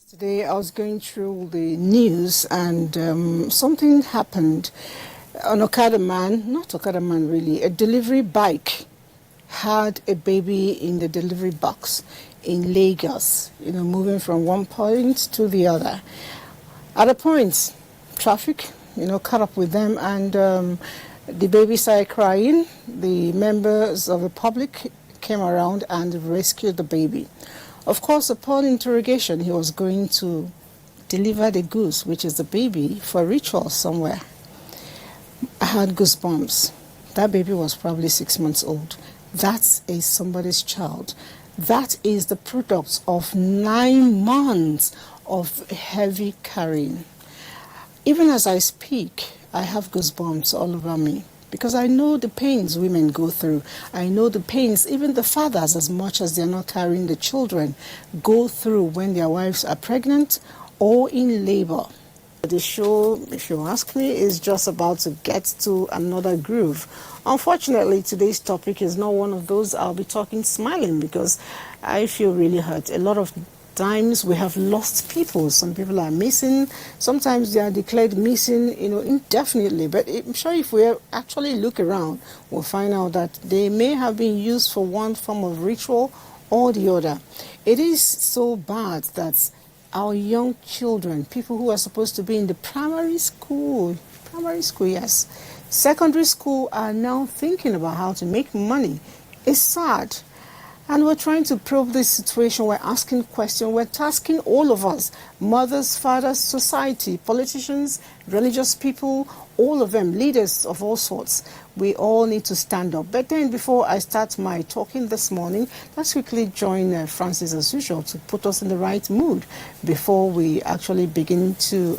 Today I was going through the news and something happened. An Okada man, not Okada man really, a delivery bike had a baby in the delivery box in Lagos, moving from one point to the other. At a point, traffic, caught up with them and the baby started crying. The members of the public came around and rescued the baby. Of course, upon interrogation, he was going to deliver the goose, which is the baby, for a ritual somewhere. I had goosebumps. That baby was probably 6 months old. That's somebody's child. That is the product of 9 months of heavy carrying. Even as I speak, I have goosebumps all over me. Because I know the pains women go through. I know the pains even the fathers, as much as they're not carrying the children, go through when their wives are pregnant or in labor. The show, if you ask me, is just about to get to another groove. Unfortunately, today's topic is not one of those I'll be talking smiling because I feel really hurt. A lot of times we have lost people. Some people are missing. Sometimes they are declared missing, indefinitely. But I'm sure if we actually look around, we'll find out that they may have been used for one form of ritual or the other. It is so bad that our young children, people who are supposed to be in the primary school, yes, secondary school, are now thinking about how to make money. It's sad. And we're trying to probe this situation. We're asking questions. We're tasking all of us, mothers, fathers, society, politicians, religious people, all of them, leaders of all sorts. We all need to stand up. But then before I start my talking this morning, let's quickly join Francis as usual to put us in the right mood before we actually begin to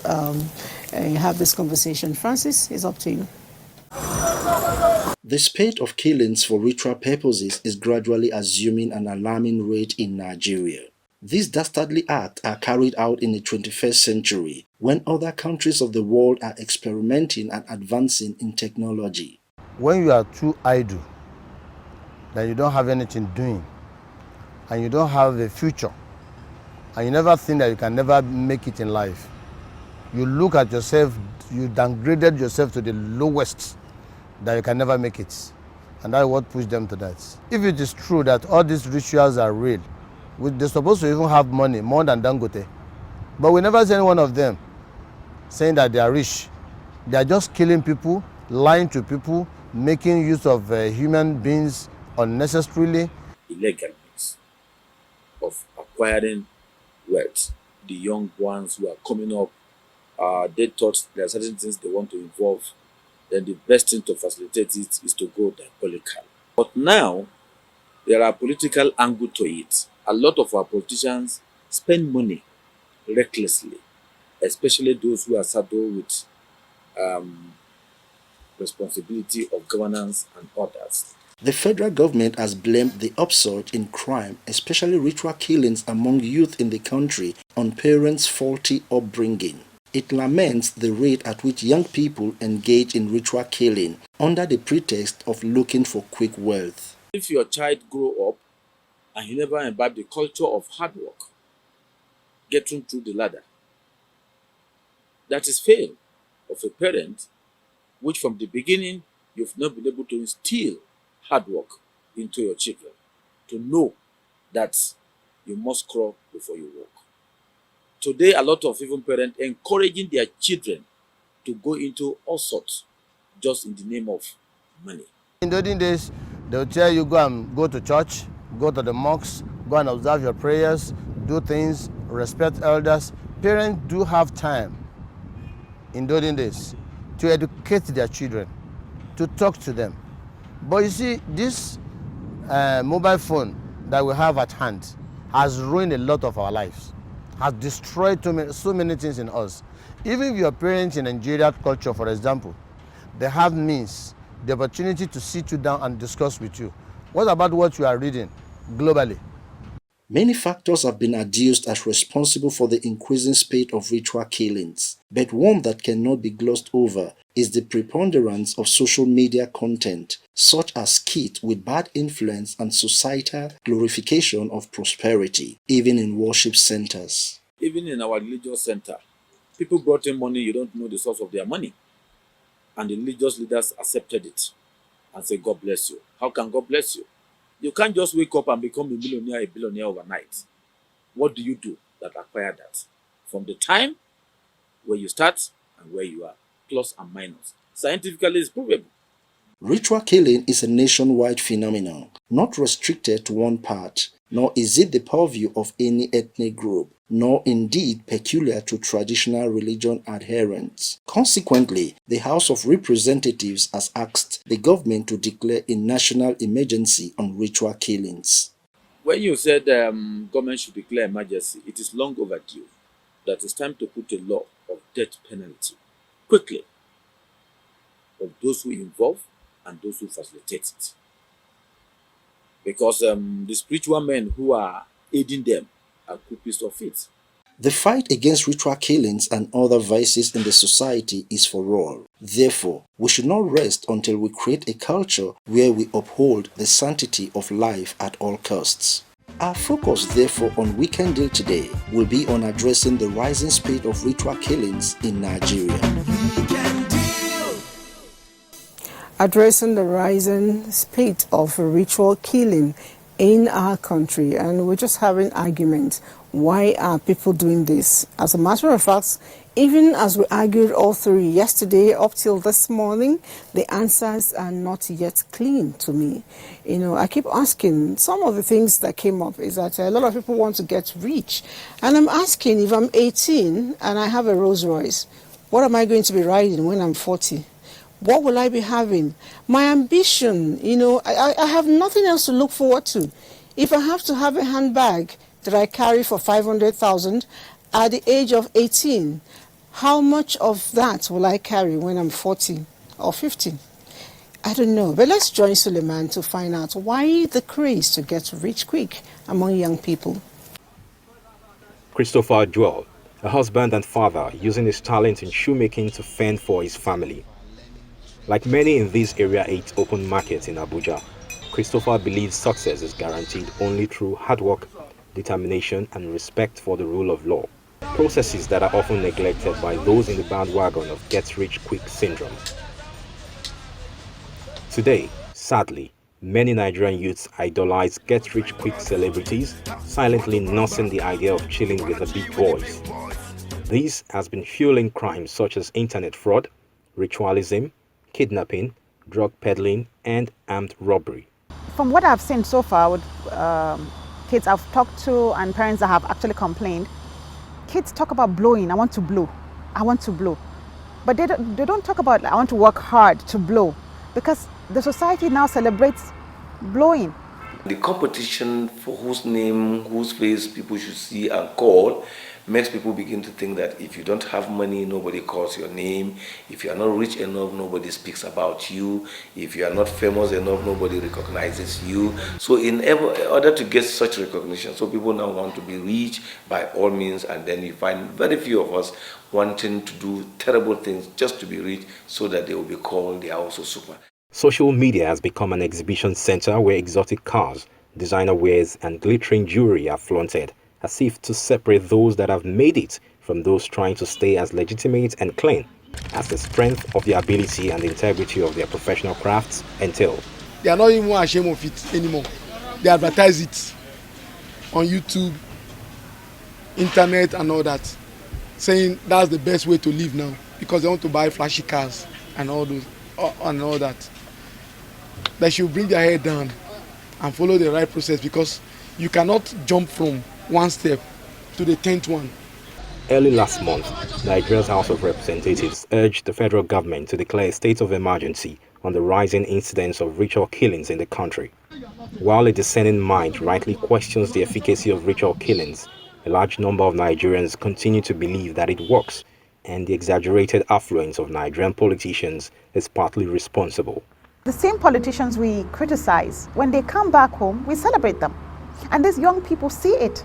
have this conversation. Francis, it's up to you. The spate of killings for ritual purposes is gradually assuming an alarming rate in Nigeria. These dastardly acts are carried out in the 21st century, when other countries of the world are experimenting and advancing in technology. When you are too idle, that you don't have anything doing, and you don't have a future, and you never think that you can never make it in life, you look at yourself, you downgraded yourself to the lowest, that you can never make it. And that's what pushed them to that. If it is true that all these rituals are real, they're supposed to even have money, more than Dangote. But we never see any one of them saying that they are rich. They are just killing people, lying to people, making use of human beings unnecessarily. Illegal means of acquiring wealth. The young ones who are coming up, they thought there are certain things they want to involve, then the best thing to facilitate it is to go diabolical. But now, there are political angle to it. A lot of our politicians spend money recklessly, especially those who are saddled with responsibility of governance and others. The federal government has blamed the upsurge in crime, especially ritual killings among youth in the country, on parents' faulty upbringing. It laments the rate at which young people engage in ritual killing under the pretext of looking for quick wealth. If your child grow up and you never imbibe the culture of hard work, getting through the ladder, that is fail of a parent, which from the beginning you've not been able to instill hard work into your children, to know that you must crawl before you walk. Today, a lot of even parents encouraging their children to go into all sorts just in the name of money. In the olden days, they'll tell you go to church, go to the mosques, go and observe your prayers, do things, respect elders. Parents do have time in doing this to educate their children, to talk to them. But you see, this mobile phone that we have at hand has ruined a lot of our lives, has destroyed so many things in us. Even if your parents in Nigerian culture, for example, they have means, the opportunity to sit you down and discuss with you. What about what you are reading globally? Many factors have been adduced as responsible for the increasing spate of ritual killings, but one that cannot be glossed over is the preponderance of social media content, such as skits with bad influence and societal glorification of prosperity, even in worship centers. Even in our religious center, people brought in money, you don't know the source of their money. And the religious leaders accepted it and said, God bless you. How can God bless you? You can't just wake up and become a billionaire overnight. What do you do that acquire that? From the time where you start and where you are, plus and minus. Scientifically, it's provable. Ritual killing is a nationwide phenomenon, not restricted to one part, nor is it the purview of any ethnic group, nor indeed peculiar to traditional religion adherents. Consequently, the House of Representatives has asked the government to declare a national emergency on ritual killings. When you said government should declare emergency, it is long overdue. That it's time to put a law of death penalty quickly of those who involve and those who facilitate it. Because the spiritual men who are aiding them are culprits of it. The fight against ritual killings and other vices in the society is for all. Therefore, we should not rest until we create a culture where we uphold the sanctity of life at all costs. Our focus, therefore, on Weekend Deal today will be on addressing the rising spate of ritual killings in Nigeria. Addressing the rising spate of ritual killing in our country, and we're just having arguments. Why are people doing this? As a matter of fact, even as we argued all through yesterday up till this morning, the answers are not yet clean to me. You know, I keep asking, some of the things that came up is that a lot of people want to get rich. And I'm asking, if I'm 18 and I have a Rolls Royce, what am I going to be riding when I'm 40? What will I be having? My ambition, you know, I have nothing else to look forward to. If I have to have a handbag that I carry for 500,000 at the age of 18, how much of that will I carry when I'm 40 or 50? I don't know. But let's join Suleiman to find out why the craze to get rich quick among young people. Christopher Joel, a husband and father, using his talent in shoemaking to fend for his family. Like many in this Area 8 open market in Abuja, Christopher believes success is guaranteed only through hard work, determination, and respect for the rule of law. Processes that are often neglected by those in the bandwagon of get-rich-quick syndrome. Today, sadly, many Nigerian youths idolize get-rich-quick celebrities, silently nursing the idea of chilling with the big boys. This has been fueling crimes such as internet fraud, ritualism, kidnapping, drug peddling, and armed robbery. From what I've seen so far with kids I've talked to and parents that have actually complained, kids talk about blowing. I want to blow. I want to blow. But they don't talk about I want to work hard to blow, because the society now celebrates blowing. The competition for whose name, whose face people should see and call makes people begin to think that if you don't have money, nobody calls your name. If you are not rich enough, nobody speaks about you. If you are not famous enough, nobody recognizes you. So in order to get such recognition, so people now want to be rich by all means, and then you find very few of us wanting to do terrible things just to be rich so that they will be called they are also super. Social media has become an exhibition center where exotic cars, designer wares, and glittering jewelry are flaunted, as if to separate those that have made it from those trying to stay as legitimate and clean as the strength of their ability and the integrity of their professional crafts entail. They are not even ashamed of it anymore. They advertise it on YouTube, internet and all that, saying that's the best way to live now because they want to buy flashy cars and all that. They should bring their head down and follow the right process, because you cannot jump from one step to the 10th one. Early last month, Nigeria's House of Representatives urged the federal government to declare a state of emergency on the rising incidence of ritual killings in the country. While a discerning mind rightly questions the efficacy of ritual killings, a large number of Nigerians continue to believe that it works, and the exaggerated affluence of Nigerian politicians is partly responsible. The same politicians we criticize, when they come back home, we celebrate them. And these young people see it.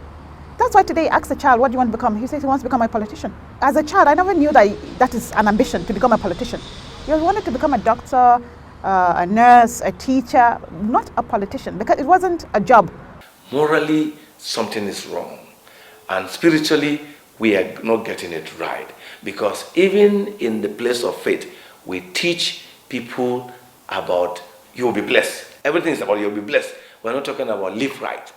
That's why today, ask a child, what do you want to become? He says he wants to become a politician. As a child, I never knew that is an ambition, to become a politician. You wanted to become a doctor, a nurse, a teacher, not a politician, because it wasn't a job. Morally, something is wrong. And spiritually, we are not getting it right. Because even in the place of faith, we teach people about you'll be blessed. Everything is about you'll be blessed. We're not talking about live right.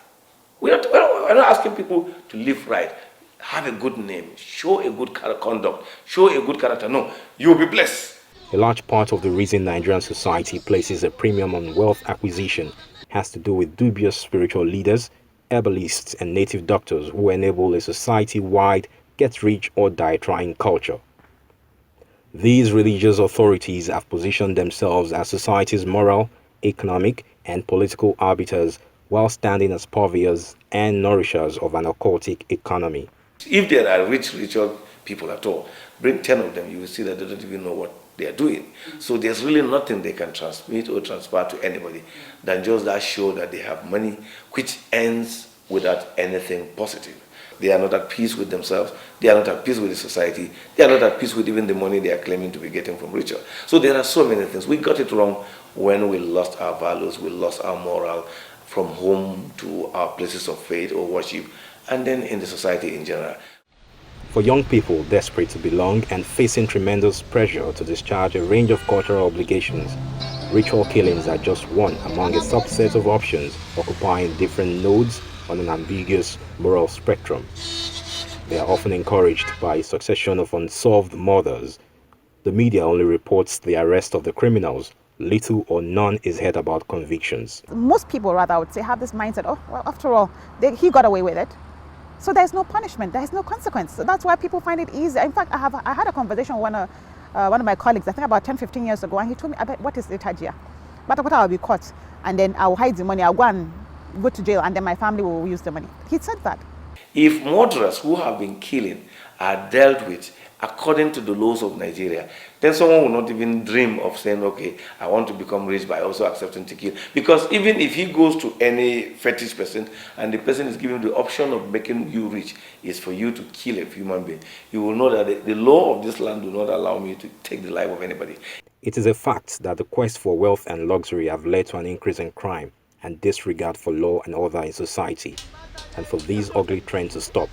We're not asking people to live right. Have a good name. Show a good conduct. Show a good character. No, you'll be blessed. A large part of the reason Nigerian society places a premium on wealth acquisition has to do with dubious spiritual leaders, herbalists, and native doctors who enable a society-wide get-rich-or-die-trying culture. These religious authorities have positioned themselves as society's moral, economic, and political arbiters while standing as purveyors and nourishers of an occultic economy. If there are rich people at all, bring 10 of them, you will see that they don't even know what they are doing. So there's really nothing they can transmit or transfer to anybody than just that show that they have money, which ends without anything positive. They are not at peace with themselves. They are not at peace with the society. They are not at peace with even the money they are claiming to be getting from ritual. So there are so many things. We got it wrong when we lost our values, we lost our moral, from home to our places of faith or worship, and then in the society in general. For young people desperate to belong and facing tremendous pressure to discharge a range of cultural obligations, ritual killings are just one among a subset of options occupying different nodes on an ambiguous moral spectrum. They are often encouraged by a succession of unsolved murders. The media only reports the arrest of the criminals. Little or none is heard about convictions. Most people, rather, I would say, have this mindset, oh, well, after all, he got away with it. So there's no punishment, there's no consequence. So that's why people find it easy. In fact, I had a conversation with one of my colleagues, I think about 10, 15 years ago, and he told me, what is liturgia? But I'll be caught, and then I'll hide the money, I'll go to jail, and then my family will use the money. He said that. If murderers who have been killing are dealt with according to the laws of Nigeria, then someone will not even dream of saying, okay, I want to become rich by also accepting to kill. Because even if he goes to any fetish person and the person is given the option of making you rich is for you to kill a human being, you will know that the law of this land do not allow me to take the life of anybody. It is a fact that the quest for wealth and luxury have led to an increase in crime and disregard for law and order in society. And for these ugly trends to stop,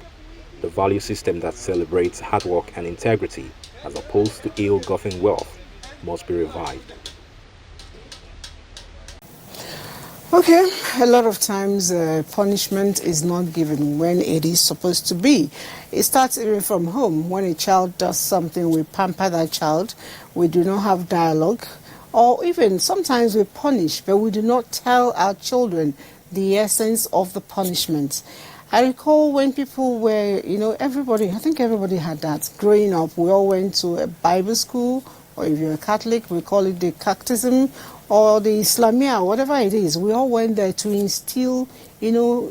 the value system that celebrates hard work and integrity as opposed to ill-gotten wealth must be revived. Okay, a lot of times punishment is not given when it is supposed to be. It starts even from home. When a child does something, we pamper that child. We do not have dialogue. Or even sometimes we punish, but we do not tell our children the essence of the punishment. I recall when people were, I think everybody had that. Growing up, we all went to a Bible school, or if you're a Catholic, we call it the catechism, or the Islamia, whatever it is. We all went there to instill,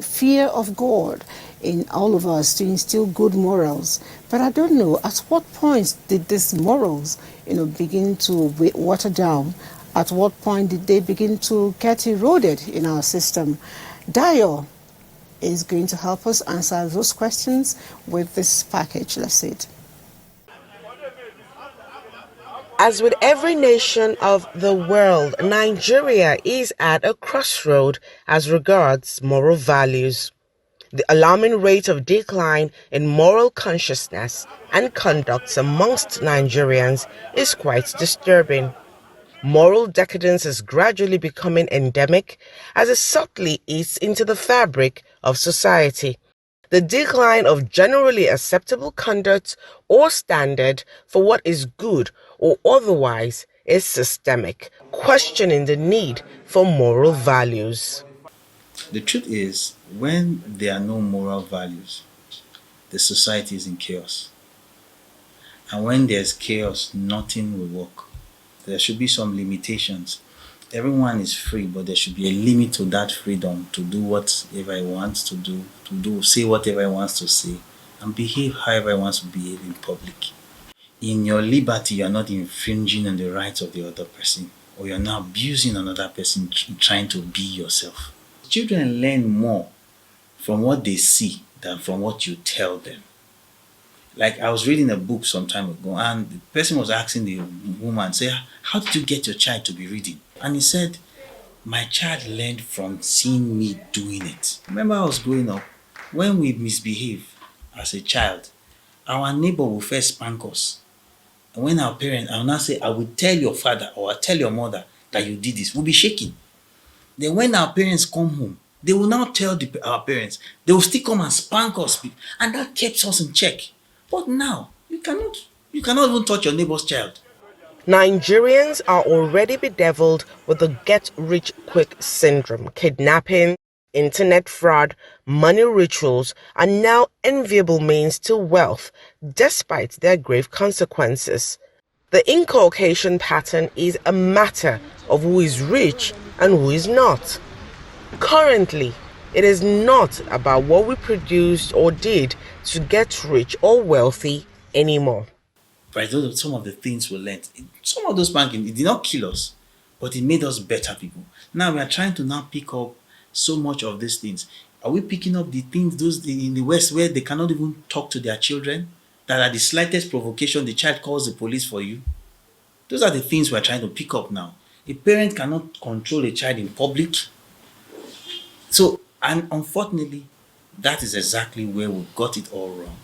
fear of God in all of us, to instill good morals. But I don't know, at what point did these morals, begin to water down? At what point did they begin to get eroded in our system? Dio is going to help us answer those questions with this package. Let's see it. As with every nation of the world, Nigeria is at a crossroad as regards moral values. The alarming rate of decline in moral consciousness and conduct amongst Nigerians is quite disturbing. Moral decadence is gradually becoming endemic as it subtly eats into the fabric of society. The decline of generally acceptable conduct or standard for what is good or otherwise is systemic, questioning the need for moral values. The truth is, when there are no moral values, the society is in chaos. And when there's chaos, nothing will work. There should be some limitations. Everyone is free, but there should be a limit to that freedom to do whatever he wants to do, say whatever he wants to say, and behave however he wants to behave in public. In your liberty, you are not infringing on the rights of the other person, or you're not abusing another person trying to be yourself. Children learn more from what they see than from what you tell them. Like, I was reading a book some time ago, and the person was asking the woman, say, how did you get your child to be reading? And he said, my child learned from seeing me doing it. Remember, I was growing up, when we misbehave as a child, our neighbor will first spank us. And when our parents, I will now say, I will tell your father or I'll tell your mother that you did this, we'll be shaking. Then when our parents come home, they will now tell our parents, they will still come and spank us, and that keeps us in check. But now, you cannot even touch your neighbor's child. Nigerians are already bedeviled with the get-rich-quick syndrome. Kidnapping, internet fraud, money rituals are now enviable means to wealth, despite their grave consequences. The inculcation pattern is a matter of who is rich and who is not. Currently, it is not about what we produced or did to get rich or wealthy anymore. Right, those are some of the things we learned. Some of those banking, it did not kill us, but it made us better people. Now we are trying to now pick up so much of these things. Are we picking up the things those in the West where they cannot even talk to their children? That at the slightest provocation, the child calls the police for you? Those are the things we are trying to pick up now. A parent cannot control a child in public. So, and unfortunately, that is exactly where we got it all wrong.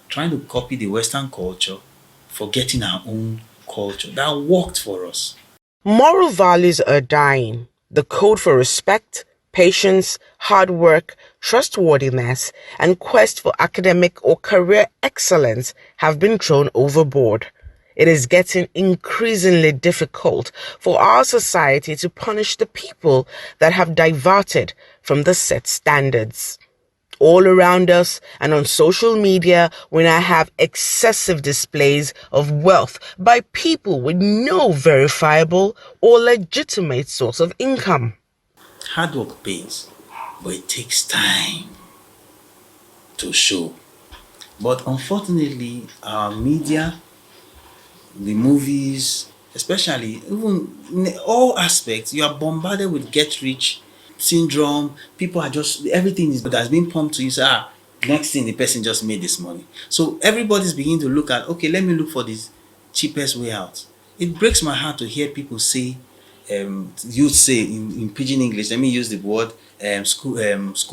Trying to copy the Western culture, forgetting our own culture that worked for us. Moral values are dying. The code for respect, patience, hard work, trustworthiness, and quest for academic or career excellence have been thrown overboard. It is getting increasingly difficult for our society to punish the people that have diverted from the set standards. All around us and on social media, we now have excessive displays of wealth by people with no verifiable or legitimate source of income. Hard work pays, but it takes time to show. But unfortunately, our media, the movies, especially, even in all aspects, you are bombarded with get rich syndrome. People are just, everything that's being pumped to you. Say, next thing, the person just made this money. So everybody's beginning to look at, okay, let me look for this cheapest way out. It breaks my heart to hear people say, youth say in pidgin English, let me use the word school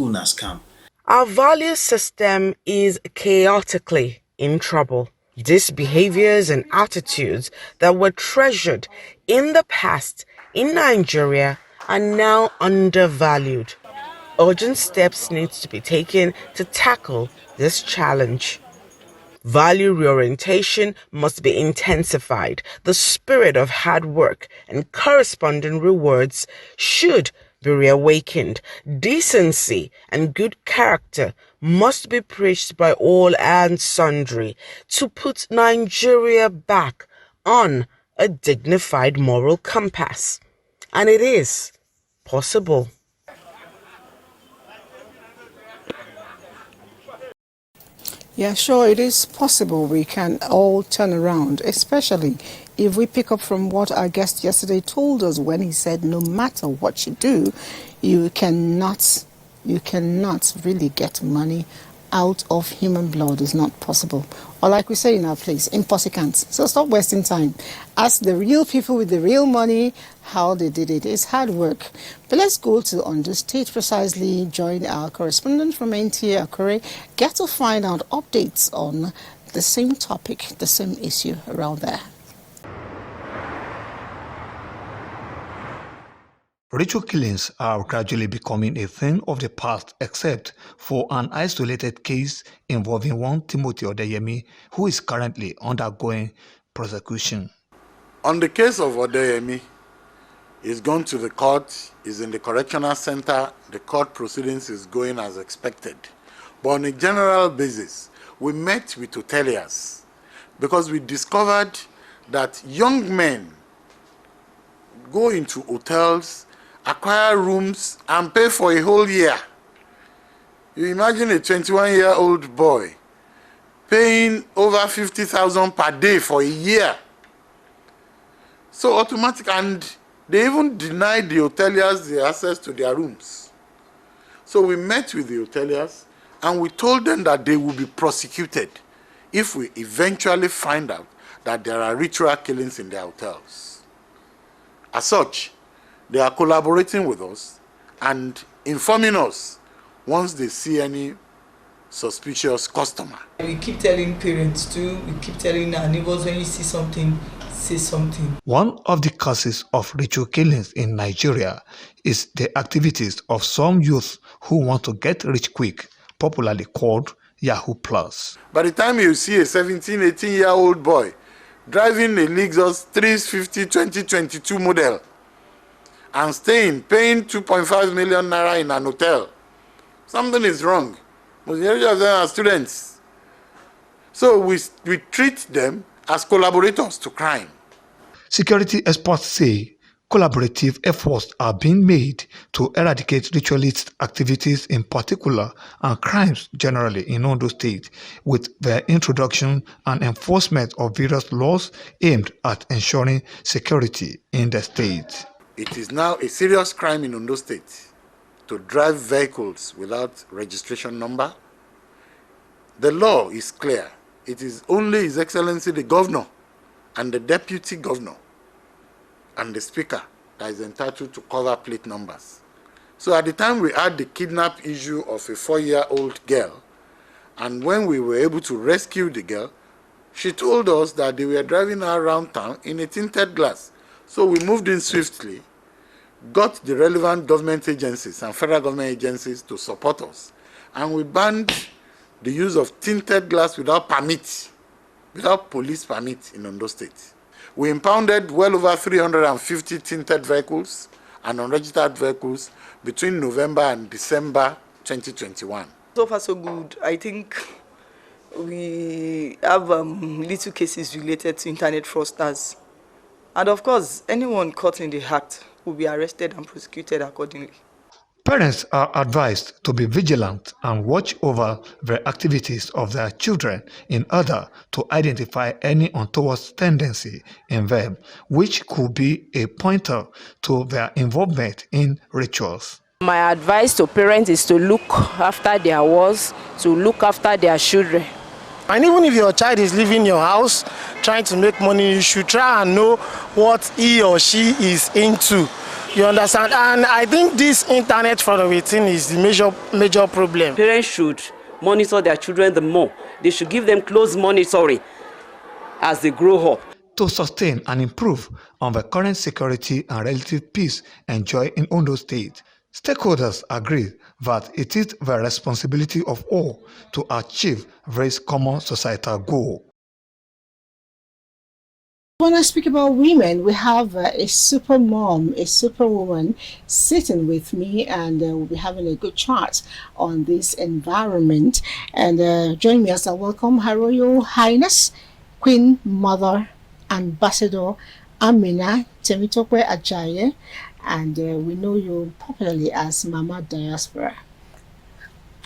na scam. Our value system is chaotically in trouble. These behaviors and attitudes that were treasured in the past in Nigeria are now undervalued. Urgent steps need to be taken to tackle this challenge. Value reorientation must be intensified. The spirit of hard work and corresponding rewards should be reawakened. Decency and good character must be preached by all and sundry to put Nigeria back on a dignified moral compass. And it is possible. Yeah, sure, it is possible we can all turn around, especially if we pick up from what our guest yesterday told us when he said no matter what you do, you cannot really get money out of human blood. Is not possible. Or like we say in our place, impossible. So stop wasting time. Ask the real people with the real money how they did it. It's hard work. But let's go to Ondo State precisely, join our correspondent from NTA Akure, get to find out updates on the same topic, the same issue around there. Ritual killings are gradually becoming a thing of the past, except for an isolated case involving one Timothy Odeyemi, who is currently undergoing prosecution. On the case of Odeyemi, he's gone to the court, he's in the correctional center, the court proceedings is going as expected. But on a general basis, we met with hoteliers because we discovered that young men go into hotels, acquire rooms, and pay for a whole year. You imagine a 21-year-old boy paying over 50,000 per day for a year. So automatic, and they even denied the hoteliers the access to their rooms. So we met with the hoteliers and we told them that they will be prosecuted if we eventually find out that there are ritual killings in their hotels. As such, they are collaborating with us and informing us once they see any suspicious customer. We keep telling parents too, we keep telling our neighbors, when you see something, say something. One of the causes of ritual killings in Nigeria is the activities of some youth who want to get rich quick, popularly called Yahoo Plus. By the time you see a 17, 18-year-old boy driving a Lexus 350 2022 model and staying, paying 2.5 million naira in an hotel, something is wrong. Majority of them are students. So we treat them as collaborators to crime. Security experts say collaborative efforts are being made to eradicate ritualist activities in particular and crimes generally in Ondo State, with the introduction and enforcement of various laws aimed at ensuring security in the state. It is now a serious crime in Ondo State to drive vehicles without registration number. The law is clear. It is only His Excellency the Governor and the Deputy Governor and the Speaker that is entitled to cover plate numbers. So at the time we had the kidnap issue of a 4-year-old girl, and when we were able to rescue the girl, she told us that they were driving her around town in a tinted glass. So we moved in swiftly, got the relevant government agencies and federal government agencies to support us, and we banned the use of tinted glass without permit, without police permit in Ondo State. We impounded well over 350 tinted vehicles and unregistered vehicles between November and December 2021. So far so good. I think we have little cases related to internet fraudsters. And of course, anyone caught in the act will be arrested and prosecuted accordingly. Parents are advised to be vigilant and watch over the activities of their children in order to identify any untoward tendency in them, which could be a pointer to their involvement in rituals. My advice to parents is to look after their walls, to look after their children. And even if your child is leaving your house trying to make money, you should try and know what he or she is into. You understand? And I think this internet fraud of a thing is the major problem. Parents should monitor their children the more. They should give them close monitoring as they grow up. To sustain and improve on the current security and relative peace enjoyed in Ondo State, stakeholders agree that it is the responsibility of all to achieve this common societal goal. When I speak about women, we have a super mom, a superwoman sitting with me, and we'll be having a good chat on this environment. And join me as I welcome Her Royal Highness, Queen Mother Ambassador Amina Temitope Ajayi, and we know you popularly as Mama Diaspora.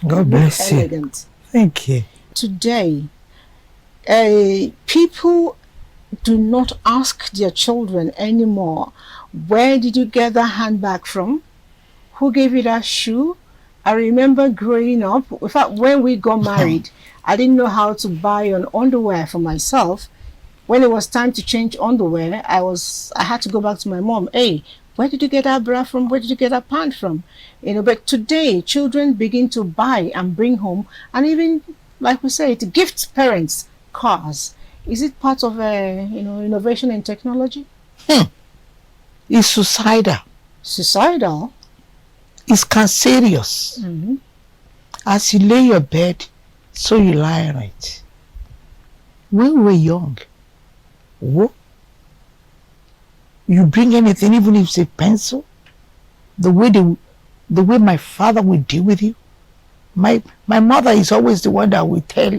God bless you. Elegant. Thank you. Today, people do not ask their children anymore, where did you get that handbag from? Who gave you that shoe? I remember growing up, in fact, when we got married, I didn't know how to buy an underwear for myself. When it was time to change underwear, I had to go back to my mom. Hey, where did you get that bra from? Where did you get that pant from? You know, but today, children begin to buy and bring home, and even, like we say, to gift parents cars. Is it part of innovation in technology? It's suicidal. Suicidal? It's cancerous. Mm-hmm. As you lay your bed, so you lie on it. When we were young, you bring anything, even if it's a pencil, the way my father would deal with you. My mother is always the one that will tell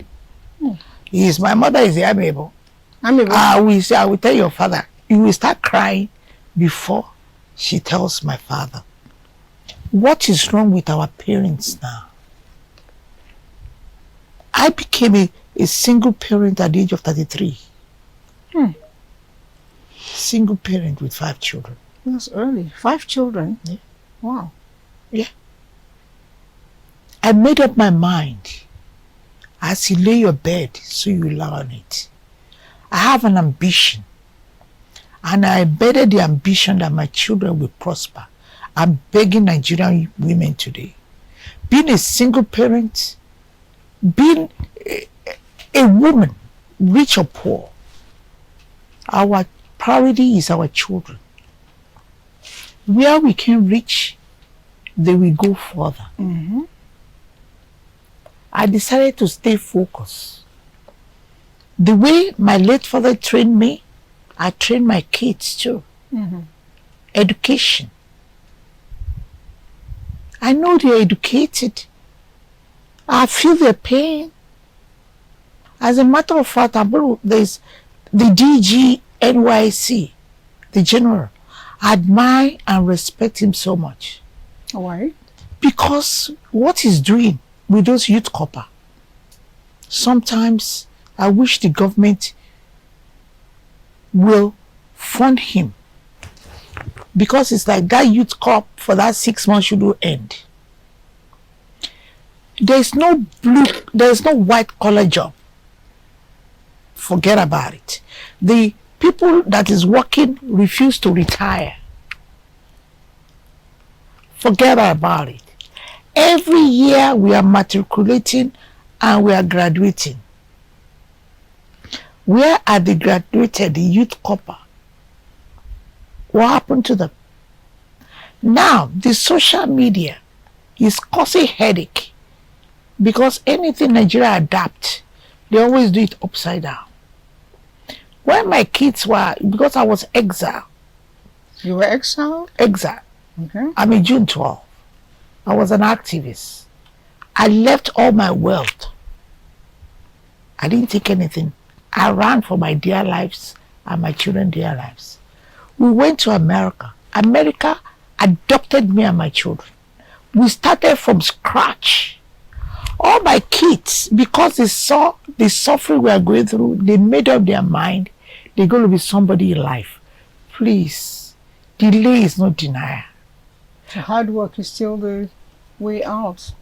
My mother is amiable. I will tell your father. You will start crying before she tells my father. What is wrong with our parents now? I became a single parent at the age of 33. Single parent with 5 children. That's early. 5 children? Yeah. Wow. Yeah. I made up my mind. As you lay your bed, so you lie on it. I have an ambition. And I embedded the ambition that my children will prosper. I'm begging Nigerian women today. Being a single parent, being a woman, rich or poor, our priority is our children. Where we can reach, they will go further. I decided to stay focused. The way my late father trained me, I train my kids too. Education. I know they're educated. I feel their pain. As a matter of fact, there's the DG NYC, the general. I admire and respect him so much. Why? Because what he's doing with those youth corps, sometimes I wish the government will fund him, because it's like that youth corps for that 6 months should end. There's no white collar job. Forget about it. The people that is working refuse to retire. Forget about it. Every year we are matriculating and we are graduating. Where are the graduated, the youth corps? What happened to them? Now, the social media is causing headache, because anything Nigeria adapt, they always do it upside down. When my kids were, because I was exiled. You were exiled? Exiled. Okay. I mean, June 12. I was an activist. I left all my wealth. I didn't take anything. I ran for my dear lives and my children's dear lives. We went to America. America adopted me and my children. We started from scratch. All my kids, because they saw the suffering we are going through, they made up their mind they're going to be somebody in life. Please, delay is not denial. So hard work is still the way out.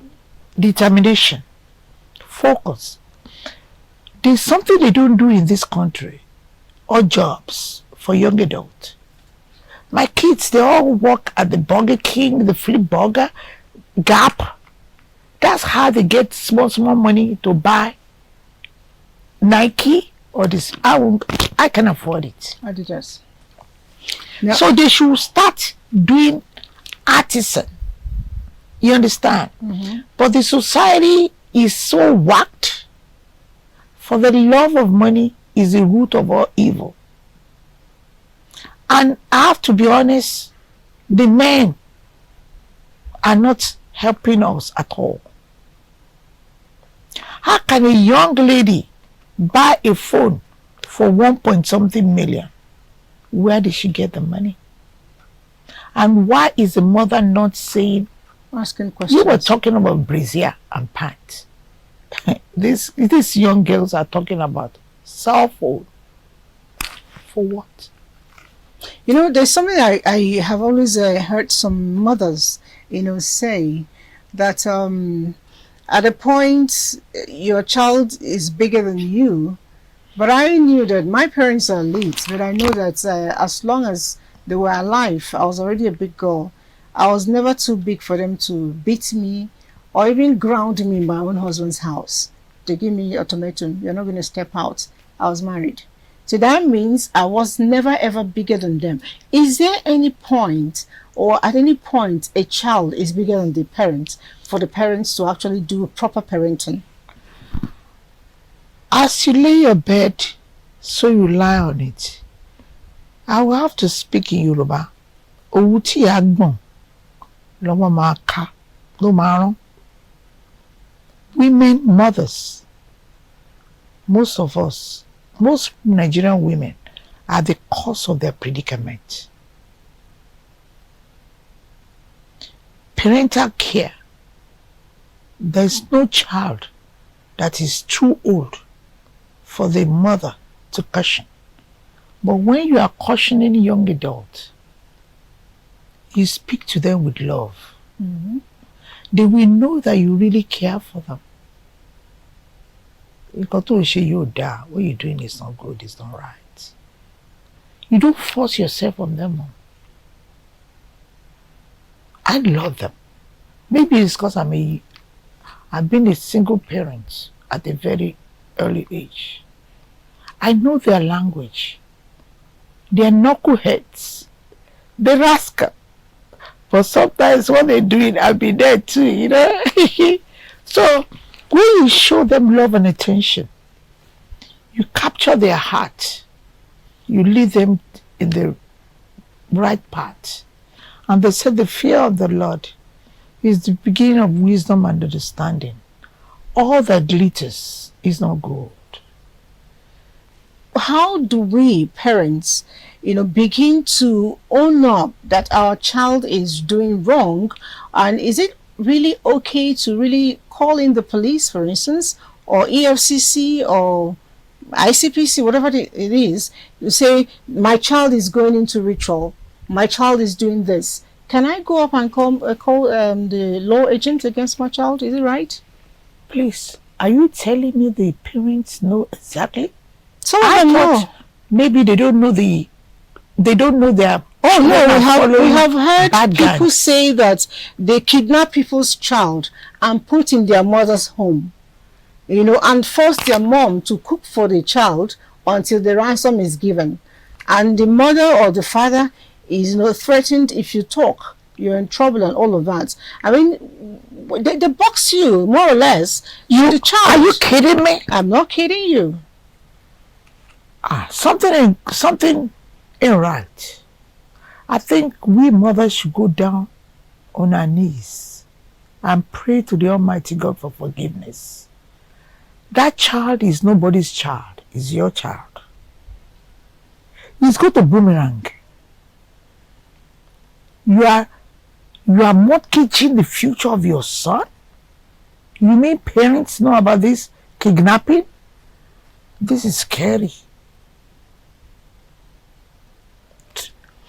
Determination. Focus. There's something they don't do in this country. Or jobs for young adults. My kids, they all work at the Burger King, the Flip Burger, Gap. That's how they get small money to buy Nike or this. I can afford it. Adidas. Now, so they should start doing artisan. You understand? But the society is so whacked. For the love of money is the root of all evil. And I have to be honest, the men are not helping us at all. How can a young lady buy a phone for 1-point-something million? Where did she get the money? And why is the mother not saying, asking questions? You were talking about brassiere and pants. These young girls are talking about cell phone. For what? You know, there's something I have always heard some mothers, say that at a point your child is bigger than you. But I knew that my parents are late, but I know that as long as they were alive, I was already a big girl. I was never too big for them to beat me or even ground me in my own husband's house. They give me ultimatum, you're not going to step out. I was married. So that means I was never ever bigger than them. Is there any point, or at any point, a child is bigger than the parent for the parents to actually do proper parenting? As you lay your bed, so you lie on it. I will have to speak in Yoruba. Owuti agbon, lomo ma ka, lo marun. Women, mothers, most of us, most Nigerian women are the cause of their predicament. Parental care. There is no child that is too old for the mother to caution. But when you are cautioning young adults, you speak to them with love. Mm-hmm. They will know that you really care for them. What you're doing is not good, it's not right. You don't force yourself on them. I love them. Maybe it's because I've been a single parent at a very early age. I know their language. They're knuckleheads. They're rascal. But sometimes when they're doing, I'll be there too, you know. So when you show them love and attention, you capture their heart. You lead them in the right path. And they said the fear of the Lord is the beginning of wisdom and understanding. All that glitters is not gold. How do we parents, begin to own up that our child is doing wrong? And is it really okay to really call in the police, for instance, or EFCC or ICPC, whatever it is, you say, my child is going into ritual, my child is doing this. Can I go up and call the law agent against my child? Is it right? Please, are you telling me the parents know exactly? Some of them know. Maybe they don't know their. Oh no, we have heard people say that they kidnap people's child and put in their mother's home, and force their mom to cook for the child until the ransom is given, and the mother or the father is threatened. If you talk, you're in trouble and all of that. I mean, they box you more or less. The child. Are you kidding me? I'm not kidding you. Something ain't right. I think we mothers should go down on our knees and pray to the Almighty God for forgiveness. That child is nobody's child. It's your child. It's got a boomerang. You are mortgaging the future of your son? You mean parents know about this kidnapping? This is scary.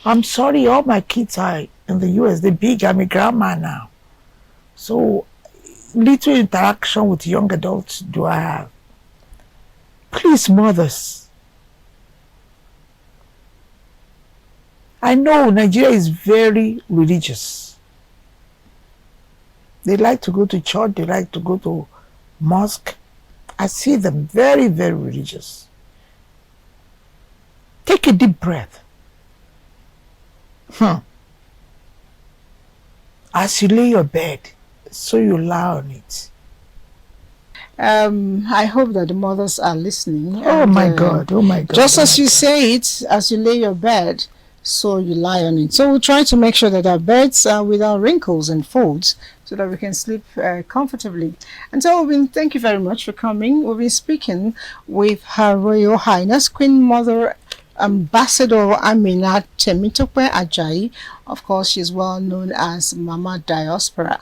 I'm sorry, all my kids are in the US. They're big. I'm a grandma now. So little interaction with young adults do I have. Please, mothers. I know Nigeria is very religious. They like to go to church. They like to go to mosque. I see them very, very religious. Take a deep breath. As you lay your bed, so you lie on it. I hope that the mothers are listening. Oh my God. Just as you say it, as you lay your bed, so you lie on it. So we'll try to make sure that our beds are without wrinkles and folds so that we can sleep comfortably. And so thank you very much for coming. We've been speaking with Her Royal Highness Queen Mother Ambassador Amina Temitope Ajayi. Of course, she's well known as Mama Diaspora.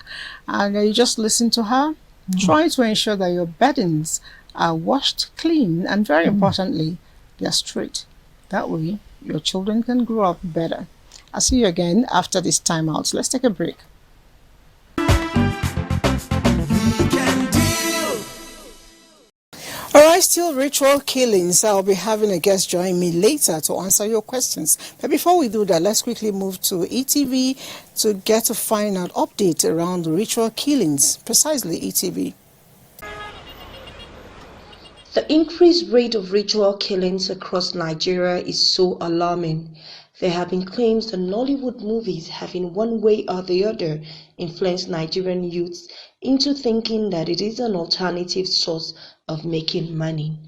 And you just listen to her. Try to ensure that your beddings are washed clean and very importantly, they're straight. That way, your children can grow up better. I'll see you again after this time out. Let's take a break. Alright, still ritual killings. I'll be having a guest join me later to answer your questions. But before we do that, let's quickly move to ETV to get a final update around the ritual killings. Precisely, ETV. The increased rate of ritual killings across Nigeria is so alarming. There have been claims that Nollywood movies have in one way or the other influenced Nigerian youths into thinking that it is an alternative source of making money.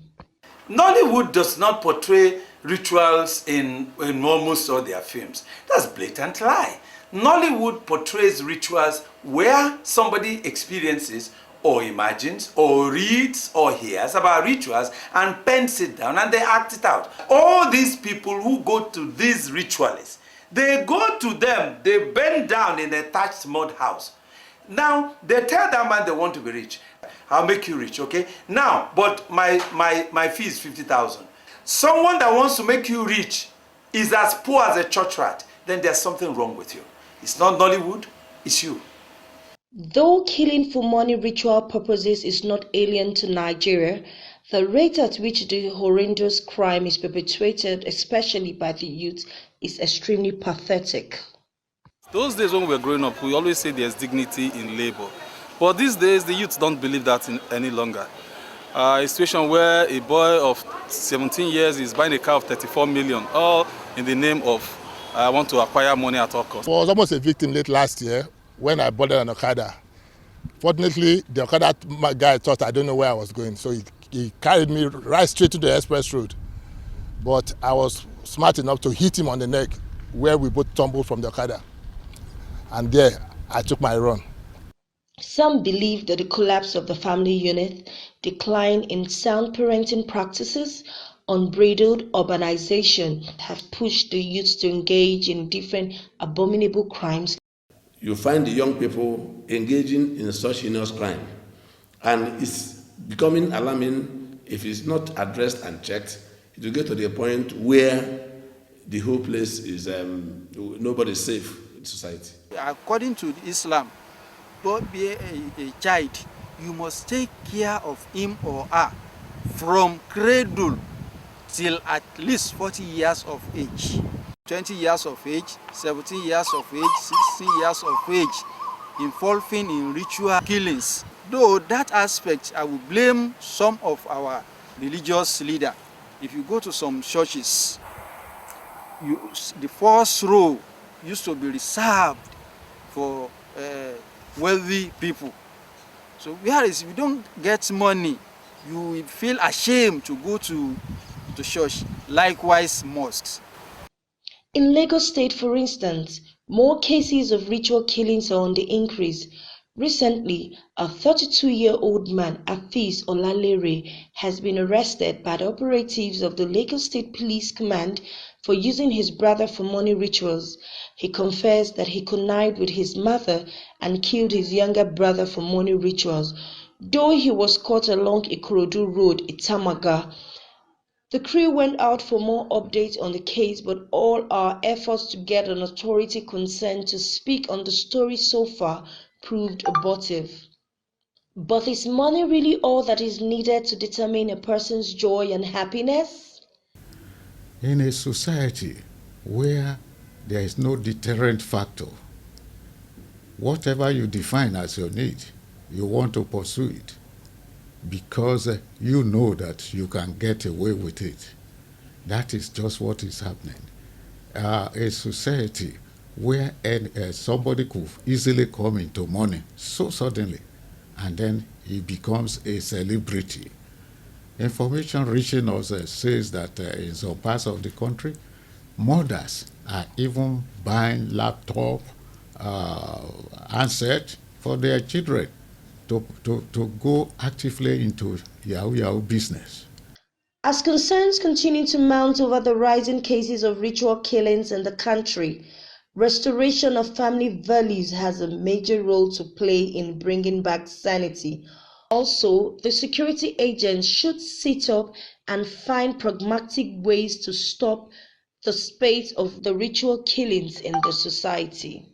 Nollywood does not portray rituals in almost all their films. That's a blatant lie. Nollywood portrays rituals where somebody experiences or imagines or reads or hears about rituals and pens it down and they act it out. All these people who go to these ritualists, they go to them, they bend down in a thatched mud house. Now, they tell that man they want to be rich. I'll make you rich, okay? Now, but my fee is 50,000. Someone that wants to make you rich is as poor as a church rat, then there's something wrong with you. It's not Nollywood, it's you. Though killing for money ritual purposes is not alien to Nigeria, the rate at which the horrendous crime is perpetrated, especially by the youth, is extremely pathetic. Those days when we were growing up, we always say there's dignity in labor. But these days, the youth don't believe that any longer. A situation where a boy of 17 years is buying a car of 34 million, all in the name of I want to acquire money at all costs. I was almost a victim late last year when I boarded an Okada. Fortunately, the Okada guy thought I don't know where I was going, so he carried me right straight to the express road. But I was smart enough to hit him on the neck where we both tumbled from the Okada. And there, I took my run. Some believe that the collapse of the family unit, decline in sound parenting practices, unbridled urbanization have pushed the youth to engage in different abominable crimes. You find the young people engaging in such heinous crime, and it's becoming alarming. If it's not addressed and checked, it will get to the point where the whole place is nobody's safe in society. According to Islam, don't be a child. You must take care of him or her from cradle till at least 40 years of age. 20 years of age, 17 years of age, 16 years of age, involving in ritual killings. Though that aspect, I will blame some of our religious leaders. If you go to some churches, the first row used to be reserved for wealthy people. So whereas if you don't get money, you will feel ashamed to go to church. Likewise, mosques. In Lagos State, for instance, more cases of ritual killings are on the increase. Recently, a 32-year-old man, Afeez Olalere, has been arrested by the operatives of the Lagos State Police Command for using his brother for money rituals. He confessed that he connived with his mother and killed his younger brother for money rituals. Though he was caught along Ikorodu Road, Itamaga, the crew went out for more updates on the case, but all our efforts to get an authority concerned to speak on the story so far proved abortive. But is money really all that is needed to determine a person's joy and happiness? In a society where there is no deterrent factor, whatever you define as your need, you want to pursue it because you know that you can get away with it. That is just what is happening. A society where somebody could easily come into money so suddenly, and then he becomes a celebrity. Information reaching us says that in some parts of the country, mothers are even buying laptop, handset for their children to go actively into Yahoo business. As concerns continue to mount over the rising cases of ritual killings in the country, restoration of family values has a major role to play in bringing back sanity. Also, the security agents should sit up and find pragmatic ways to stop the spate of the ritual killings in the society.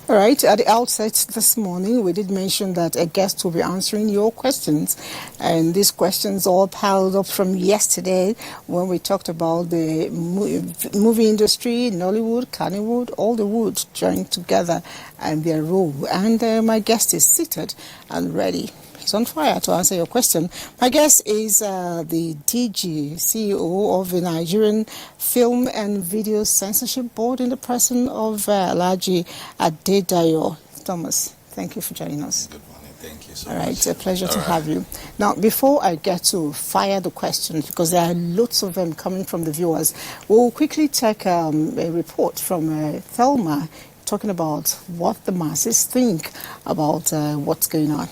All right, at the outset this morning, we did mention that a guest will be answering your questions. And these questions all piled up from yesterday when we talked about the movie industry, Nollywood, Kannywood, all the woods joined together and their role. And my guest is seated and ready. He's on fire to answer your question. My guest is the DG, CEO of the Nigerian Film and Video Censorship Board in the person of Alhaji Adedayo. Thomas, thank you for joining us. Good morning. Thank you so much. much. It's a pleasure to have you. Now, before I get to fire the questions, because there are lots of them coming from the viewers, we'll quickly take a report from Thelma talking about what the masses think about what's going on.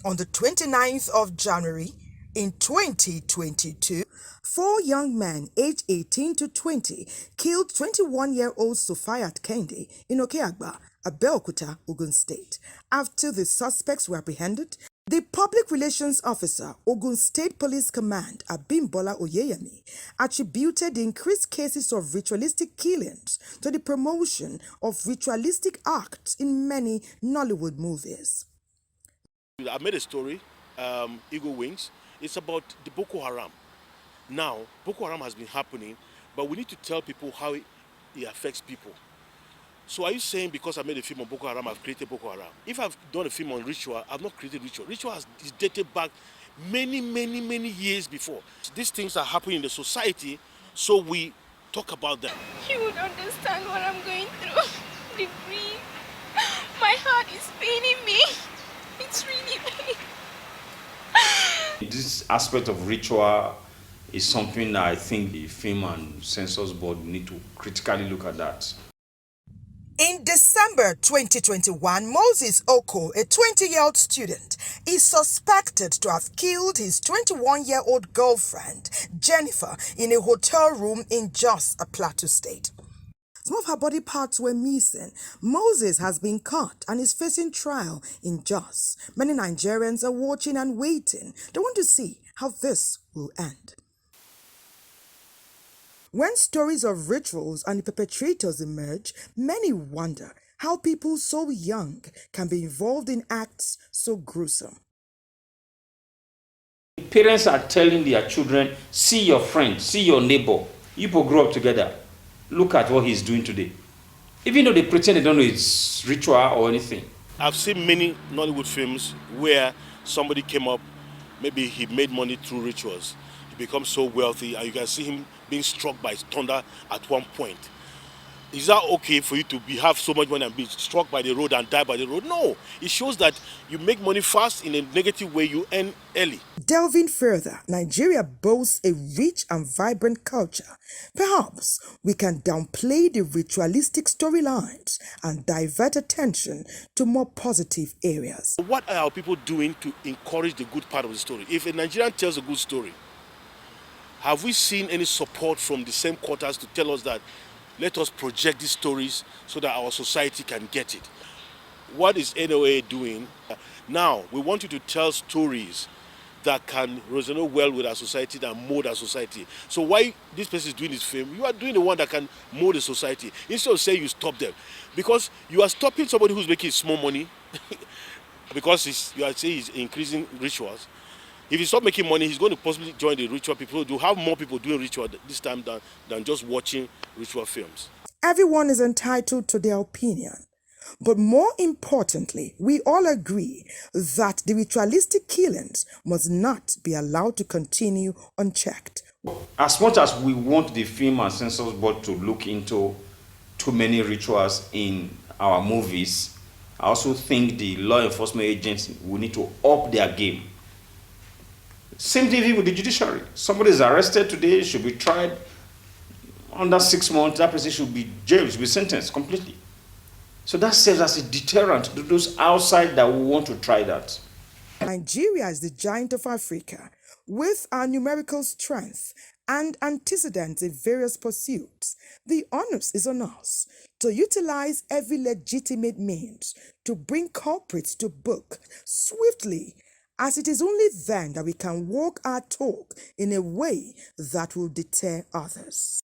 On the 29th of January in 2022, 4 young men aged 18 to 20 killed 21-year-old Sufayat Kende in Okeagba, Abeokuta, Ogun State. After the suspects were apprehended, the public relations officer, Ogun State Police Command, Abimbola Oyeyemi, attributed the increased cases of ritualistic killings to the promotion of ritualistic acts in many Nollywood movies. I made a story, Eagle Wings. It's about the Boko Haram. Now, Boko Haram has been happening, but we need to tell people how it affects people. So are you saying because I made a film on Boko Haram, I've created Boko Haram? If I've done a film on ritual, I've not created ritual. Ritual is dated back many years before. These things are happening in the society, so we talk about them. You would understand what I'm going through. The grief. My heart is paining me. It's really big. This aspect of ritual is something that I think the Film and Censors Board need to critically look at that. In December 2021, Moses Oko, a 20-year-old student, is suspected to have killed his 21-year-old girlfriend, Jennifer, in a hotel room in Jos, a Plateau State. Some of her body parts were missing. Moses has been caught and is facing trial in Jos. Many Nigerians are watching and waiting. They want to see how this will end. When stories of rituals and the perpetrators emerge, many wonder how people so young can be involved in acts so gruesome. Parents are telling their children, see your friend, see your neighbor. You people grow up together. Look at what he's doing today. Even though they pretend they don't know it's ritual or anything. I've seen many Nollywood films where somebody came up, maybe he made money through rituals. He becomes so wealthy and you can see him being struck by thunder at one point. Is that okay for you to have so much money and be struck by the road and die by the road? No. It shows that you make money fast in a negative way, you earn early. Delving further, Nigeria boasts a rich and vibrant culture. Perhaps we can downplay the ritualistic storylines and divert attention to more positive areas. What are our people doing to encourage the good part of the story? If a Nigerian tells a good story, have we seen any support from the same quarters to tell us that let us project these stories so that our society can get it? What is NOA doing? Now, we want you to tell stories that can resonate well with our society, that mold our society. So why this person is doing this film, you are doing the one that can mold the society. Instead of saying you stop them. Because you are stopping somebody who's making small money because you are saying he's increasing rituals. If he stops making money, he's going to possibly join the ritual people. Do have more people doing ritual this time than just watching ritual films. Everyone is entitled to their opinion. But more importantly, we all agree that the ritualistic killings must not be allowed to continue unchecked. As much as we want the Film and Censors Board to look into too many rituals in our movies, I also think the law enforcement agents will need to up their game. Same thing with the judiciary. Somebody is arrested today, should be tried under 6 months, that person should be jailed, should be sentenced completely. So that serves as a deterrent to those outside that will want to try that. Nigeria is the giant of Africa, with our numerical strength and antecedents in various pursuits. The onus is on us to utilize every legitimate means to bring culprits to book swiftly, as it is only then that we can walk our talk in a way that will deter others.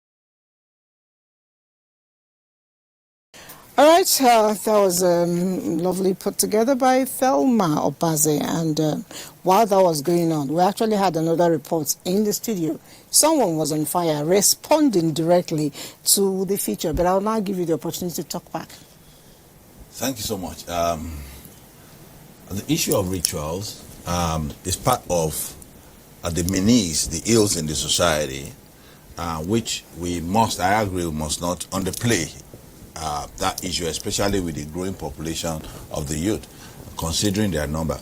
All right, that was lovely put together by Thelma Obaze. And while that was going on, we actually had another report in the studio. Someone was on fire responding directly to the feature, but I'll now give you the opportunity to talk back. Thank you so much. The issue of rituals is part of the menace, the ills in the society, which I agree, we must not underplay. That issue, especially with the growing population of the youth, considering their number.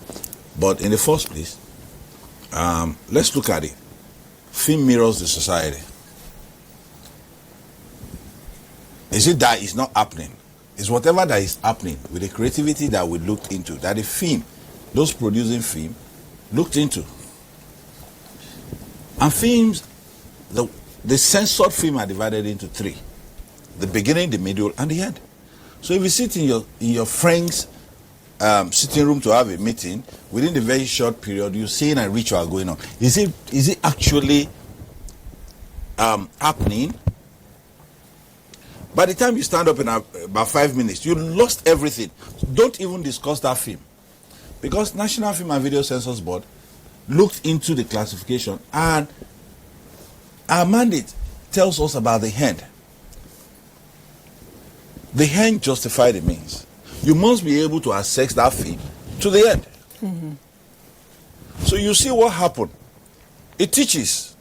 But in the first place, let's look at it. Film mirrors the society. Is it that it's not happening? It's whatever that is happening with the creativity that we looked into, that the film, those producing film, looked into. And films, the censored film are divided into three: the beginning, the middle, and the end. So if you sit in your friend's sitting room to have a meeting, within the very short period, you're seeing a ritual going on. Is it actually happening? By the time you stand up in about 5 minutes, you lost everything. Don't even discuss that film, because National Film and Video Censors Board looked into the classification, and our mandate tells us about the end. The end justifies the means. You must be able to access that film to the end. Mm-hmm. So you see what happened. It teaches.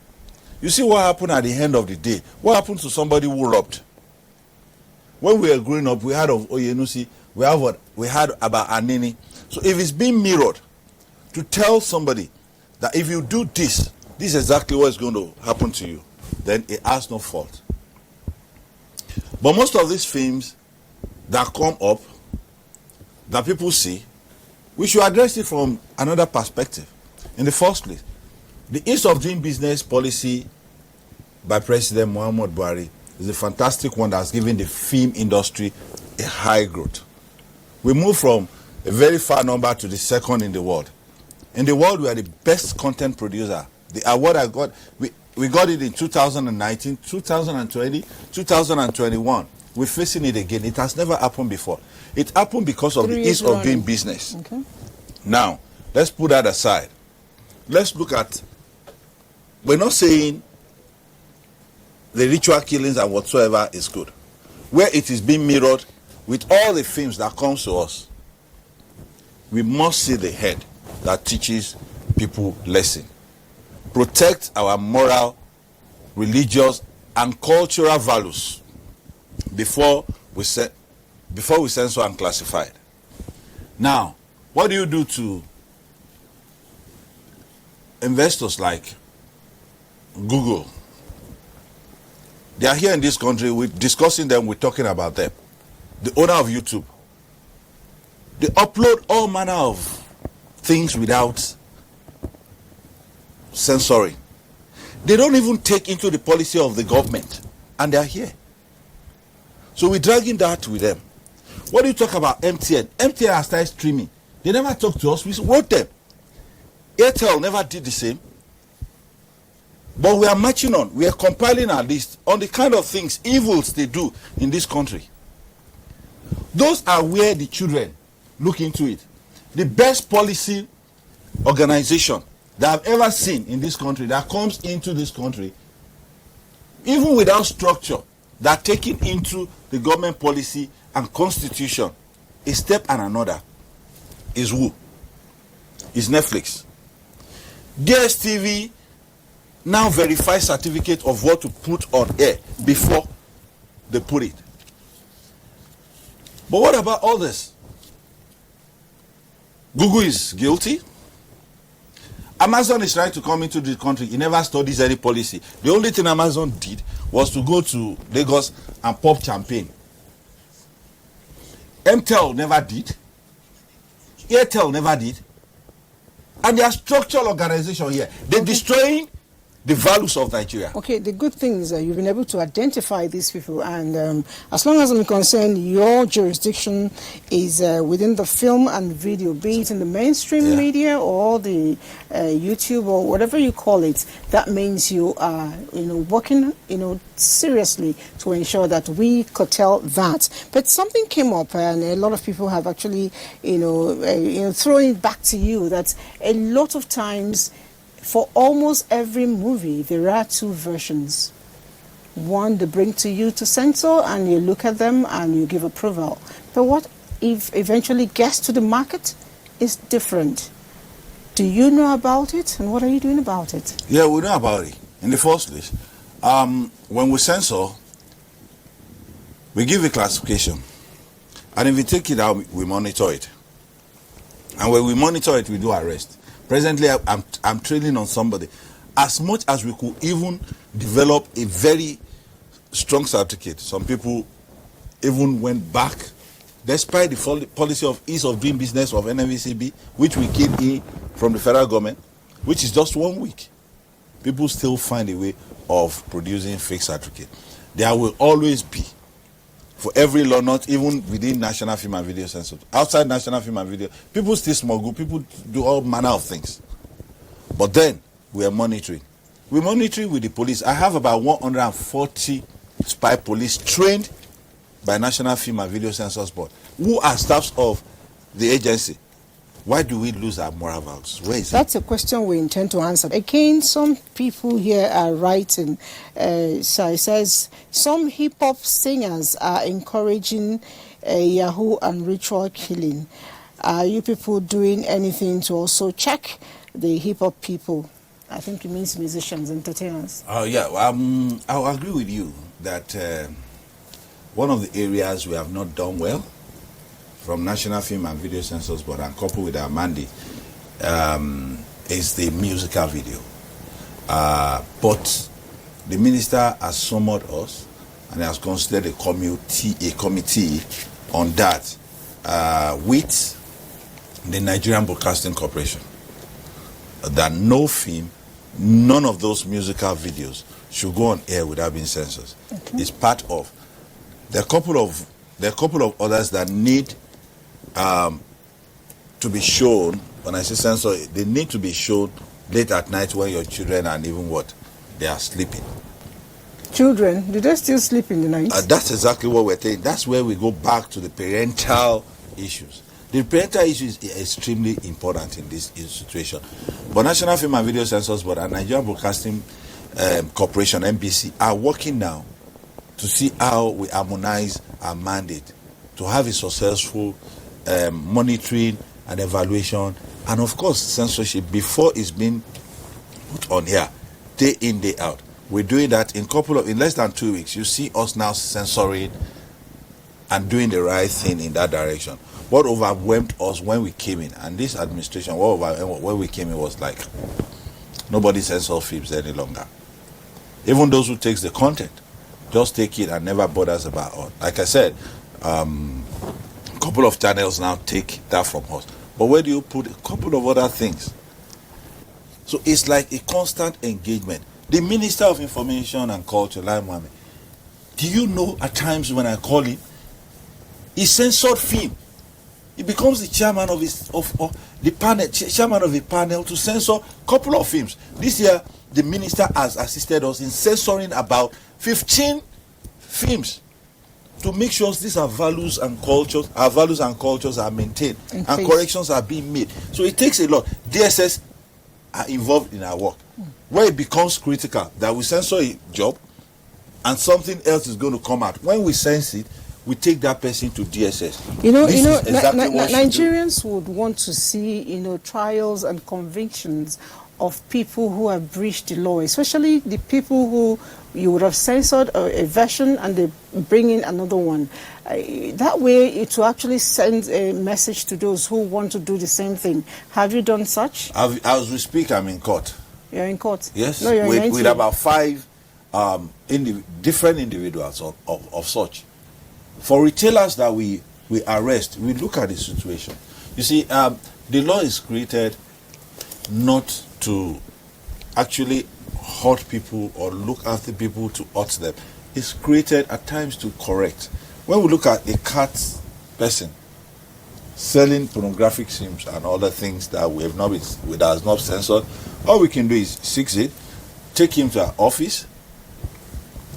You see what happened at the end of the day. What happened to somebody who robbed? When we were growing up, we had of Oyenusi, we had about Anini. So if it's being mirrored, to tell somebody that if you do this, this is exactly what is going to happen to you, then it has no fault. But most of these films that come up, that people see, we should address it from another perspective. In the first place, the ease of doing business policy by President Muhammad Buhari is a fantastic one that's given the film industry a high growth. We moved from a very far number to the second in the world. In the world, we are the best content producer. The award I got, we got it in 2019, 2020, 2021. We're facing it again. It has never happened before. It happened because of the ease of doing business. Okay. Now, let's put that aside. Let's look at, we're not saying the ritual killings and whatsoever is good. Where it is being mirrored with all the films that comes to us, we must see the head that teaches people lesson. Protect our moral, religious, and cultural values before we censor and classify it. Now, what do you do to investors like Google? They are here in this country, we're discussing them, we're talking about them. The owner of YouTube. They upload all manner of things without censoring. They don't even take into the policy of the government, and they are here. So we're dragging that with them. What do you talk about MTN? MTN has started streaming. They never talked to us, we wrote them. Airtel never did the same. But we are marching on. We are compiling our list on the kind of things, evils they do in this country. Those are where the children look into it. The best policy organization that I've ever seen in this country, that comes into this country, even without structure, that taking into the government policy and constitution, a step and another, is who? Is Netflix. DSTV now verify certificate of what to put on air before they put it. But what about others? Google is guilty. Amazon is trying to come into the country. He never studies any policy. The only thing Amazon did was to go to Lagos and pop champagne. MTEL never did. Airtel never did. And they are structural organization here. They're destroying the values of Nigeria. Okay, the good thing is that you've been able to identify these people, and as long as I'm concerned, your jurisdiction is within the film and video, be it in the mainstream media or the YouTube or whatever you call it. That means you are, working, seriously to ensure that we curtail that. But something came up, and a lot of people have actually, throwing back to you that a lot of times, for almost every movie, there are two versions. One they bring to you to censor, and you look at them and you give approval. But what if eventually gets to the market is different? Do you know about it, and what are you doing about it? Yeah, we know about it. In the first place, when we censor, we give a classification. And if we take it out, we monitor it. And when we monitor it, we do arrest. Presently, I'm training on somebody. As much as we could even develop a very strong certificate, some people even went back, despite the policy of ease of doing business of NMVCB, which we came in from the federal government, which is just 1 week. People still find a way of producing fake certificates. There will always be, for every law, not even within National Film and Video Censorship, outside National Film and Video, people still smuggle, people do all manner of things. But then, we are monitoring. We're monitoring with the police. I have about 140 spy police trained by National Film and Video Censorship Board, who are staffs of the agency. Why do we lose our moral values? Where is That's a question we intend to answer. Again, some people here are writing. So it says, some hip-hop singers are encouraging Yahoo and ritual killing. Are you people doing anything to also check the hip-hop people? I think it means musicians, entertainers. I'll agree with you that one of the areas we have not done well from National Film and Video Censorship Board and coupled with our mandate is the musical video. But the minister has summoned us and has considered a committee on that with the Nigerian Broadcasting Corporation. That no film, none of those musical videos should go on air without being censored. Okay. It's part of. There are a couple of others that need to be shown. When I say censor, they need to be shown late at night when your children and even what they are sleeping. Children, do they still sleep in the night? That's exactly what we're saying. That's where we go back to the parental issues. The parental issue is extremely important in this situation. But National Film and Video Censorship Board and Nigerian Broadcasting Corporation, NBC, are working now to see how we harmonize our mandate to have a successful monitoring and evaluation, and of course censorship before it's been put on here, day in, day out. We're doing that in less than 2 weeks. You see us now censoring and doing the right thing in that direction. What overwhelmed us when we came in, and this administration, when we came in was like, nobody censors films any longer. Even those who takes the content, just take it and never bothers about it. Like I said, a couple of channels now take that from us. But where do you put a couple of other things? So it's like a constant engagement. The Minister of Information and Culture, Lai Mohammed, do you know at times when I call him, he censored film. He becomes the chairman of the panel, chairman of a panel to censor a couple of films. This year, the minister has assisted us in censoring about 15 films to make sure these are values and cultures. Our values and cultures are maintained and corrections are being made. So it takes a lot. DSS are involved in our work. Where it becomes critical that we censor a job and something else is going to come out. When we sense it, we take that person to DSS. Nigerians would want to see, trials and convictions of people who have breached the law, especially the people who you would have censored a version and they bring in another one. That way, it will actually send a message to those who want to do the same thing. Have you done such? As we speak, I'm in court. You're in court? Yes, no, you're with about 5 different individuals of such. For retailers that we arrest, we look at the situation. You see, the law is created not to actually hurt people or look after people to hurt them. It's created at times to correct. When we look at a cat person selling pornographic films and other things that that has not censored, all we can do is seize it, take him to our office,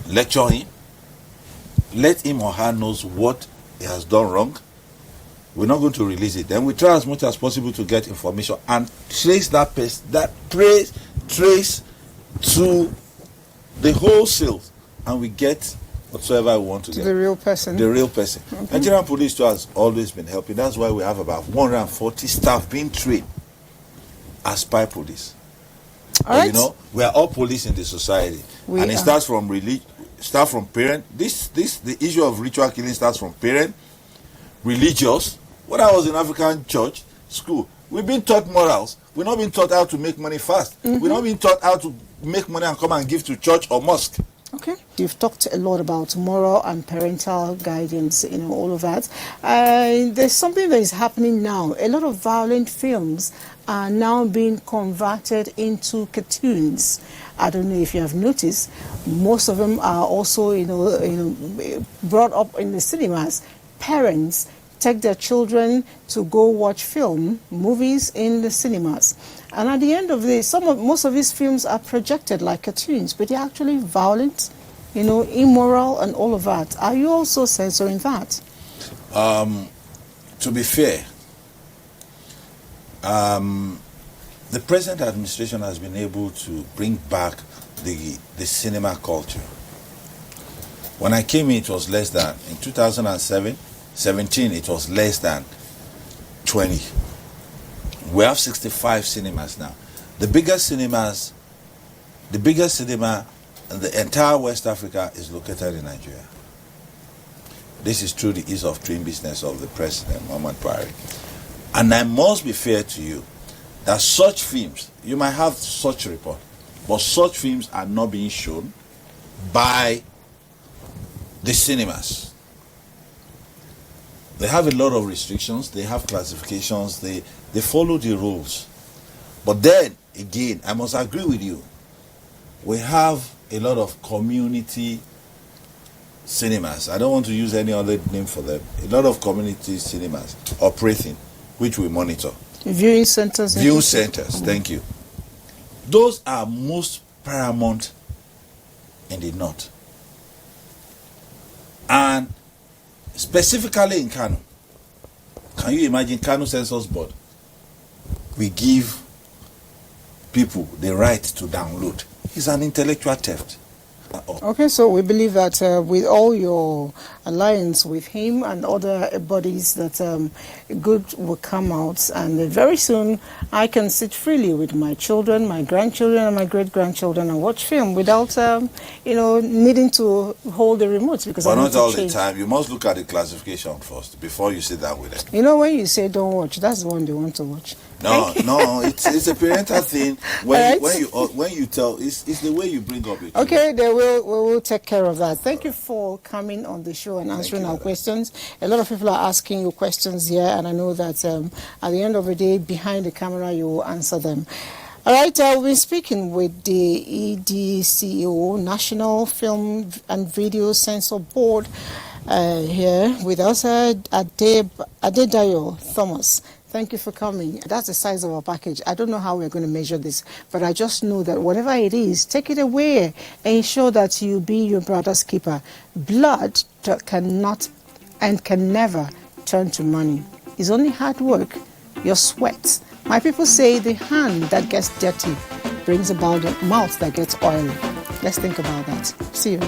lecture him, let him or her knows what he has done wrong. We're not going to release it. Then we try as much as possible to get information and trace that person, trace to the whole sales, and we get whatsoever we want to get. The real person. The real person. Okay. Nigerian police too has always been helping. That's why we have about 140 staff being trained as spy police. All right. We are all police in the society, and it starts from parent. The issue of ritual killing starts from parent, religious. When I was in African church school, we've been taught morals. We're not being taught how to make money fast. We're not being taught how to make money and come and give to church or mosque. Okay, you've talked a lot about moral and parental guidance, all of that. There's something that is happening now. A lot of violent films are now being converted into cartoons. I don't know if you have noticed, most of them are also, brought up in the cinemas. Parents take their children to go watch movies in the cinemas. And at the end of the day, most of these films are projected like cartoons, but they're actually violent, immoral and all of that. Are you also censoring that? To be fair, the present administration has been able to bring back the cinema culture. When I came in, it was less than, in 2017, it was less than 20. We have 65 cinemas now. The biggest cinema in the entire West Africa is located in Nigeria. This is through the ease of doing business of the President, Muhammad Buhari. And I must be fair to you that such films, you might have such a report, but such films are not being shown by the cinemas. They have a lot of restrictions, they have classifications, they follow the rules. But then, again, I must agree with you, we have a lot of community cinemas. I don't want to use any other name for them. A lot of community cinemas operating, which we monitor. Viewing centers. Viewing centers, thank you. Those are most paramount in the north. And specifically in Kano, can you imagine Kano Census Board? We give people the right to download. It's an intellectual theft. Okay, so we believe that with all your alliance with him and other bodies that good will come out, and very soon I can sit freely with my children, my grandchildren and my great-grandchildren and watch film without, needing to hold the remote. Because But not all the time. You must look at the classification first before you sit down with them. When you say don't watch, that's the one they want to watch. No, it's a parental thing. When you tell, it's the way you bring up your children. Okay, we will take care of that. Thank you for coming on the show and answering our questions. A lot of people are asking you questions here, and I know that at the end of the day, behind the camera, you will answer them. All right, we've been speaking with the EDCO, National Film and Video Censor Board, here with us, Adedayo Thomas. Thank you for coming. That's the size of our package. I don't know how we're going to measure this, but I just know that whatever it is, take it away and ensure that you be your brother's keeper. Blood cannot and can never turn to money. It's only hard work, your sweat. My people say the hand that gets dirty brings about the mouth that gets oily. Let's think about that. See you.